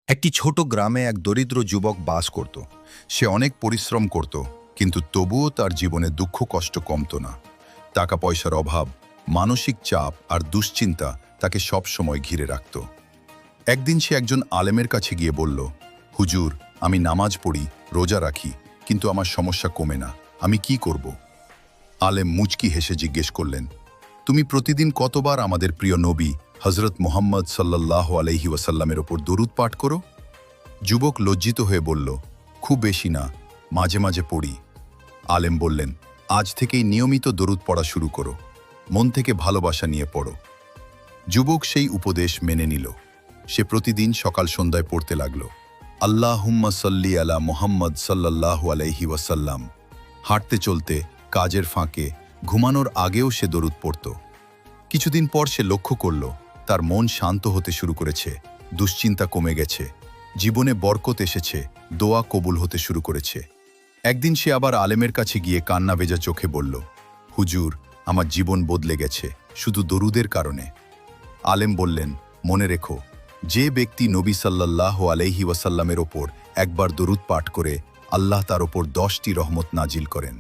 একটি ছোট গ্রামে এক দরিদ্র যুবক বাস করত। সে অনেক পরিশ্রম করত, কিন্তু তবুও তার জীবনে দুঃখ কষ্ট কমতো না। টাকা পয়সার অভাব, মানসিক চাপ আর দুশ্চিন্তা তাকে সব সময় ঘিরে রাখত। একদিন সে একজন আলেমের কাছে গিয়ে বলল, হুজুর, আমি নামাজ পড়ি, রোজা রাখি, কিন্তু আমার সমস্যা কমে না, আমি কি করব? আলেম মুচকি হেসে জিজ্ঞেস করলেন, তুমি প্রতিদিন কতবার আমাদের প্রিয় নবী হজরত মুহাম্মদ সাল্লাল্লাহু আলাইহি ওয়াসাল্লামের ওপর দরুদ পাঠ করো? যুবক লজ্জিত হয়ে বলল, খুব বেশি না, মাঝে মাঝে পড়ি। আলেম বললেন, আজ থেকেই নিয়মিত দরুদ পড়া শুরু করো, মন থেকে ভালোবাসা নিয়ে পড়ো। যুবক সেই উপদেশ মেনে নিল। সে প্রতিদিন সকাল সন্ধ্যায় পড়তে লাগল, আল্লাহুম্মা সাল্লি আলা মুহাম্মদ সাল্লাল্লাহু আলাইহি ওয়াসাল্লাম। হাঁটতে চলতে, কাজের ফাঁকে, ঘুমানোর আগেও সে দরুদ পড়ত। কিছুদিন পর সে লক্ষ্য করল, তার মন শান্ত হতে শুরু করেছে, দুশ্চিন্তা কমে গেছে, জীবনে বরকত এসেছে, দোয়া কবুল হতে শুরু করেছে। একদিন সে আবার আলেমের কাছে গিয়ে কান্না ভেজা চোখে বলল, হুজুর, আমার জীবন বদলে গেছে শুধু দরুদের কারণে। আলেম বললেন, মনে রেখো, যে ব্যক্তি নবী সাল্লাল্লাহু আলাইহি ওয়াসাল্লামের ওপর একবার দরুদ পাঠ করে, আল্লাহ তার ওপর 10টি রহমত নাজিল করেন।